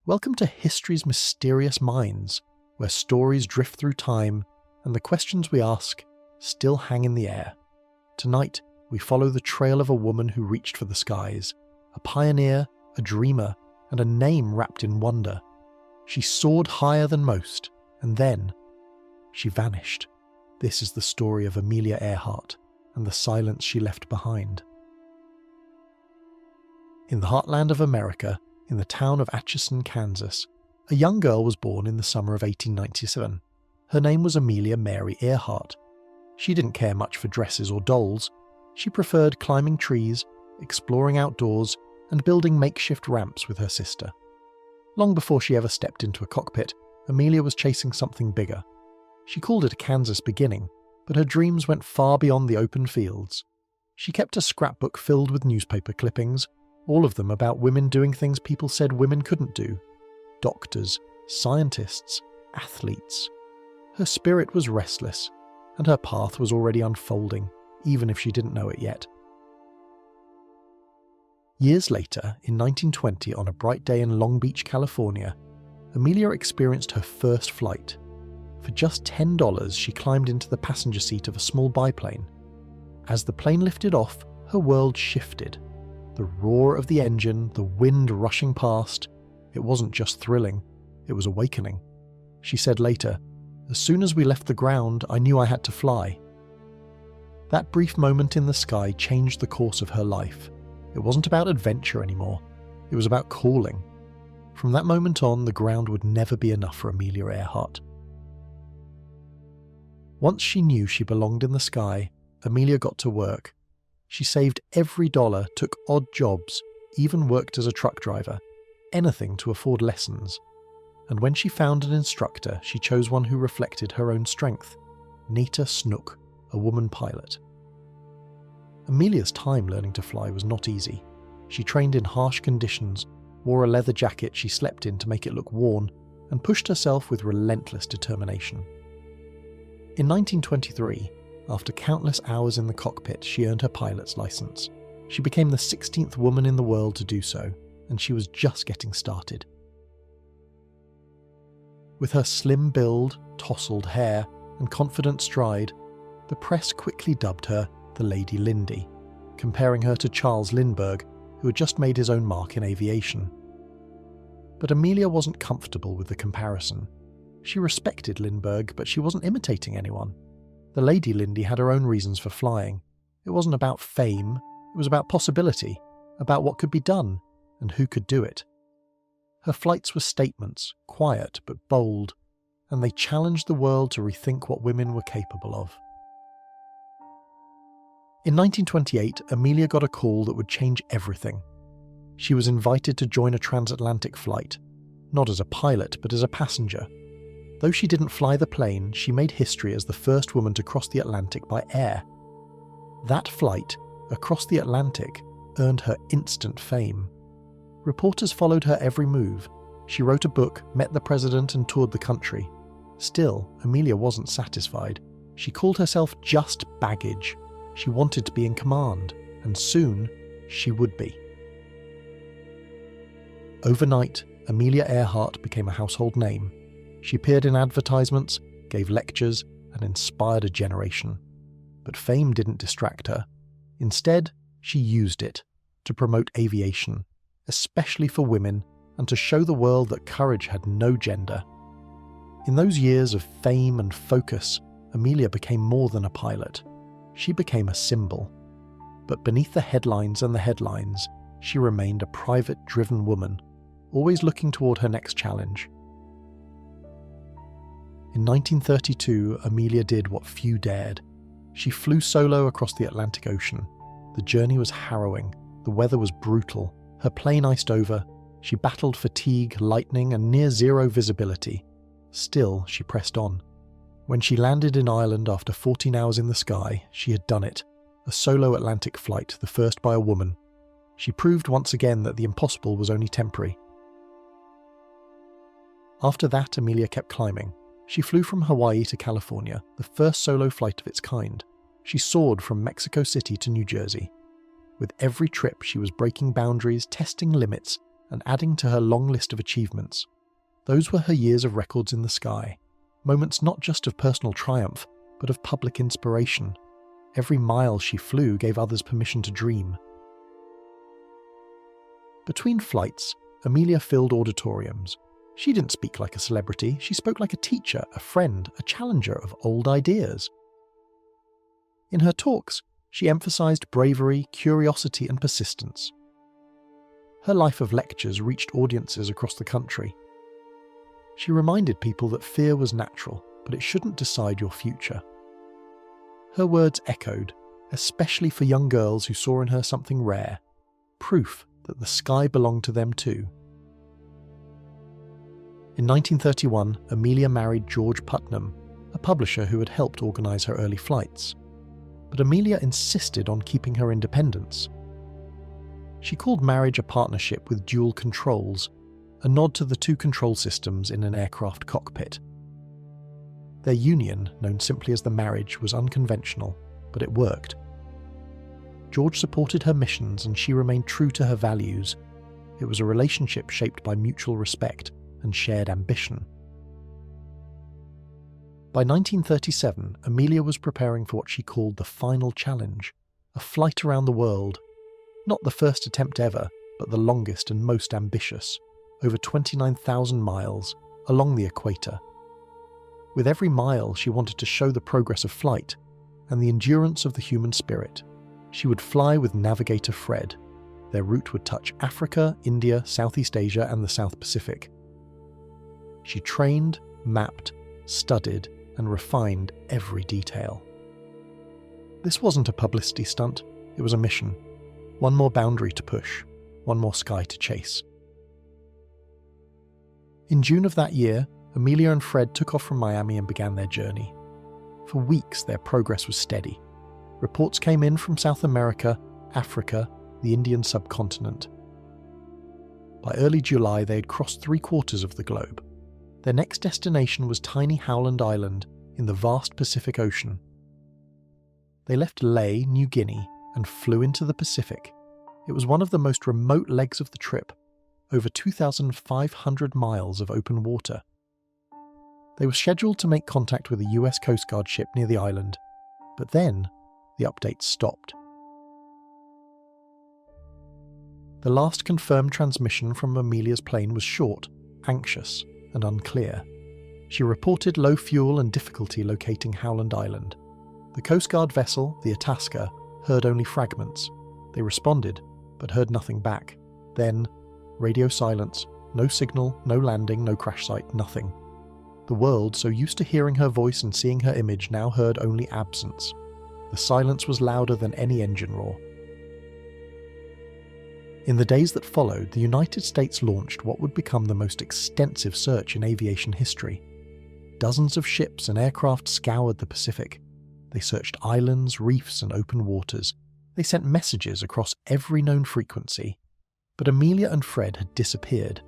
Welcome to history's mysterious minds, where stories drift through time and the questions we ask still hang in the air. Tonight, we follow the trail of a woman who reached for the skies, a pioneer, a dreamer, and a name wrapped in wonder. She soared higher than most, and then she vanished. This is the story of Amelia Earhart and the silence she left behind. In the heartland of America, in the town of Atchison, Kansas, a young girl was born in the summer of 1897. Her name was Amelia Mary Earhart. She didn't care much for dresses or dolls. She preferred climbing trees, exploring outdoors, and building makeshift ramps with her sister. Long before she ever stepped into a cockpit, Amelia was chasing something bigger. She called it a Kansas beginning, but her dreams went far beyond the open fields. She kept a scrapbook filled with newspaper clippings, all of them about women doing things people said women couldn't do. Doctors, scientists, athletes. Her spirit was restless, and her path was already unfolding, even if she didn't know it yet. Years later, in 1920, on a bright day in Long Beach, California, Amelia experienced her first flight. For just $10, she climbed into the passenger seat of a small biplane. As the plane lifted off, her world shifted. The roar of the engine, the wind rushing past, it wasn't just thrilling, it was awakening. She said later, "As soon as we left the ground, I knew I had to fly." That brief moment in the sky changed the course of her life. It wasn't about adventure anymore, it was about calling. From that moment on, the ground would never be enough for Amelia Earhart. Once she knew she belonged in the sky, Amelia got to work. She saved every dollar, took odd jobs, even worked as a truck driver, anything to afford lessons. And when she found an instructor, she chose one who reflected her own strength, Nita Snook, a woman pilot. Amelia's time learning to fly was not easy. She trained in harsh conditions, wore a leather jacket she slept in to make it look worn, and pushed herself with relentless determination. In 1923, after countless hours in the cockpit, she earned her pilot's license. She became the 16th woman in the world to do so, and she was just getting started. With her slim build, tousled hair, and confident stride, the press quickly dubbed her the Lady Lindy, comparing her to Charles Lindbergh, who had just made his own mark in aviation. But Amelia wasn't comfortable with the comparison. She respected Lindbergh, but she wasn't imitating anyone. The Lady Lindy had her own reasons for flying. It wasn't about fame, it was about possibility, about what could be done, and who could do it. Her flights were statements, quiet but bold, and they challenged the world to rethink what women were capable of. In 1928, Amelia got a call that would change everything. She was invited to join a transatlantic flight, not as a pilot but as a passenger. Though she didn't fly the plane, she made history as the first woman to cross the Atlantic by air. That flight, across the Atlantic, earned her instant fame. Reporters followed her every move. She wrote a book, met the president, and toured the country. Still, Amelia wasn't satisfied. She called herself just baggage. She wanted to be in command, and soon she would be. Overnight, Amelia Earhart became a household name. She appeared in advertisements, gave lectures, and inspired a generation. But fame didn't distract her. Instead, she used it to promote aviation, especially for women, and to show the world that courage had no gender. In those years of fame and focus, Amelia became more than a pilot. She became a symbol. But beneath the headlines and the headlines, she remained a private, driven woman, always looking toward her next challenge. In 1932, Amelia did what few dared. She flew solo across the Atlantic Ocean. The journey was harrowing, the weather was brutal, her plane iced over, she battled fatigue, lightning, and near-zero visibility. Still, she pressed on. When she landed in Ireland after 14 hours in the sky, she had done it. A solo Atlantic flight, the first by a woman. She proved once again that the impossible was only temporary. After that, Amelia kept climbing. She flew from Hawaii to California, the first solo flight of its kind. She soared from Mexico City to New Jersey. With every trip, she was breaking boundaries, testing limits, and adding to her long list of achievements. Those were her years of records in the sky, moments not just of personal triumph, but of public inspiration. Every mile she flew gave others permission to dream. Between flights, Amelia filled auditoriums. She didn't speak like a celebrity, she spoke like a teacher, a friend, a challenger of old ideas. In her talks, she emphasized bravery, curiosity, and persistence. Her life of lectures reached audiences across the country. She reminded people that fear was natural, but it shouldn't decide your future. Her words echoed, especially for young girls who saw in her something rare, proof that the sky belonged to them too. In 1931, Amelia married George Putnam, a publisher who had helped organise her early flights. But Amelia insisted on keeping her independence. She called marriage a partnership with dual controls, a nod to the two control systems in an aircraft cockpit. Their union, known simply as the marriage, was unconventional, but it worked. George supported her missions and she remained true to her values. It was a relationship shaped by mutual respect and shared ambition. By 1937, Amelia was preparing for what she called the final challenge, a flight around the world. Not the first attempt ever, but the longest and most ambitious, over 29,000 miles, along the equator. With every mile, she wanted to show the progress of flight and the endurance of the human spirit. She would fly with navigator Fred. Their route would touch Africa, India, Southeast Asia, and the South Pacific. She trained, mapped, studied, and refined every detail. This wasn't a publicity stunt, it was a mission. One more boundary to push, one more sky to chase. In June of that year, Amelia and Fred took off from Miami and began their journey. For weeks, their progress was steady. Reports came in from South America, Africa, the Indian subcontinent. By early July, they had crossed 3/4 of the globe. Their next destination was tiny Howland Island in the vast Pacific Ocean. They left Lae, New Guinea, and flew into the Pacific. It was one of the most remote legs of the trip, over 2,500 miles of open water. They were scheduled to make contact with a US Coast Guard ship near the island, but then the updates stopped. The last confirmed transmission from Amelia's plane was short, anxious, and unclear. She reported low fuel and difficulty locating Howland Island. The Coast Guard vessel, the Itasca, heard only fragments. They responded, but heard nothing back. Then, radio silence, no signal, no landing, no crash site, nothing. The world, so used to hearing her voice and seeing her image, now heard only absence. The silence was louder than any engine roar. In the days that followed, the United States launched what would become the most extensive search in aviation history. Dozens of ships and aircraft scoured the Pacific. They searched islands, reefs, and open waters. They sent messages across every known frequency. But Amelia and Fred had disappeared.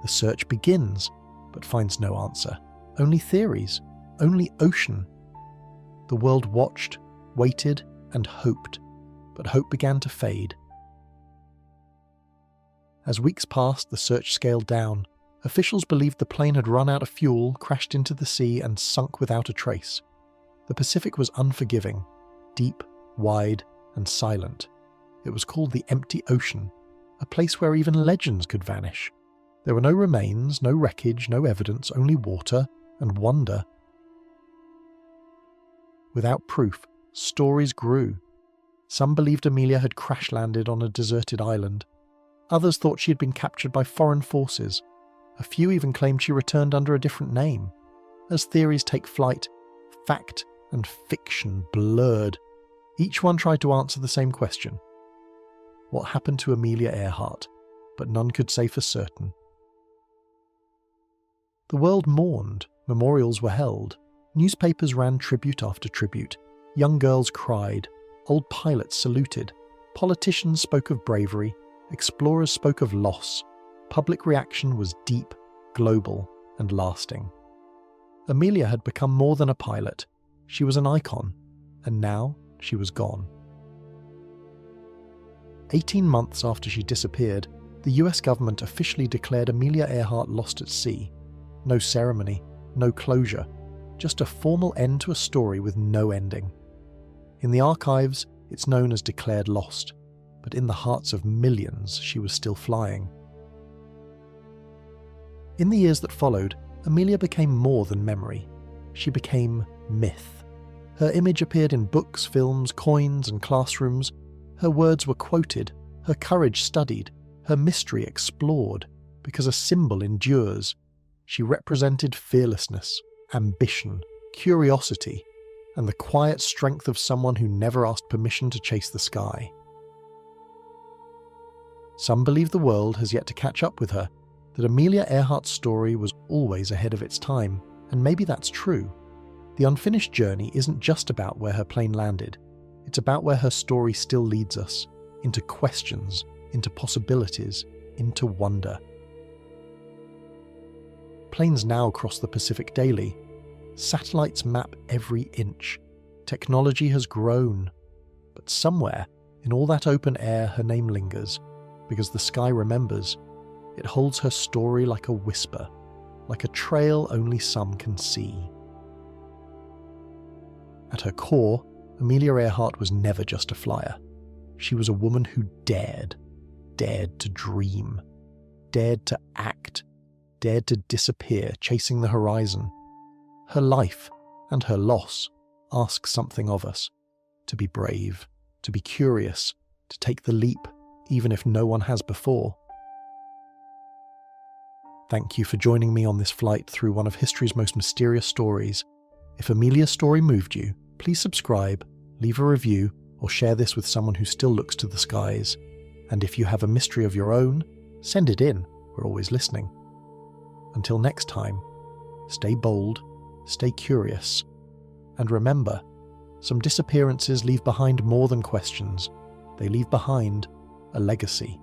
The search begins, but finds no answer. Only theories, only ocean. The world watched, waited, and hoped, but hope began to fade. As weeks passed, the search scaled down. Officials believed the plane had run out of fuel, crashed into the sea, and sunk without a trace. The Pacific was unforgiving, deep, wide, and silent. It was called the Empty Ocean, a place where even legends could vanish. There were no remains, no wreckage, no evidence, only water and wonder. Without proof, stories grew. Some believed Amelia had crash-landed on a deserted island. Others thought she had been captured by foreign forces. A few even claimed she returned under a different name. As theories take flight, fact and fiction blurred. Each one tried to answer the same question. What happened to Amelia Earhart? But none could say for certain. The world mourned, memorials were held, newspapers ran tribute after tribute, young girls cried, old pilots saluted, politicians spoke of bravery, explorers spoke of loss. Public reaction was deep, global, and lasting. Amelia had become more than a pilot. She was an icon, and now she was gone. 18 months after she disappeared, the US government officially declared Amelia Earhart lost at sea. No ceremony, no closure, just a formal end to a story with no ending. In the archives, it's known as declared lost, but in the hearts of millions, she was still flying. In the years that followed, Amelia became more than memory. She became myth. Her image appeared in books, films, coins, and classrooms. Her words were quoted, her courage studied, her mystery explored, because a symbol endures. She represented fearlessness, ambition, curiosity, and the quiet strength of someone who never asked permission to chase the sky. Some believe the world has yet to catch up with her, that Amelia Earhart's story was always ahead of its time, and maybe that's true. The unfinished journey isn't just about where her plane landed, it's about where her story still leads us, into questions, into possibilities, into wonder. Planes now cross the Pacific daily. Satellites map every inch. Technology has grown. But somewhere, in all that open air, her name lingers, because the sky remembers. It holds her story like a whisper, like a trail only some can see. At her core, Amelia Earhart was never just a flyer. She was a woman who dared to dream, dared to act, dared to disappear, chasing the horizon. Her life, and her loss, ask something of us. To be brave, to be curious, to take the leap, even if no one has before. Thank you for joining me on this flight through one of history's most mysterious stories. If Amelia's story moved you, please subscribe, leave a review, or share this with someone who still looks to the skies. And if you have a mystery of your own, send it in. We're always listening. Until next time, stay bold, stay curious, and remember, some disappearances leave behind more than questions. They leave behind a legacy.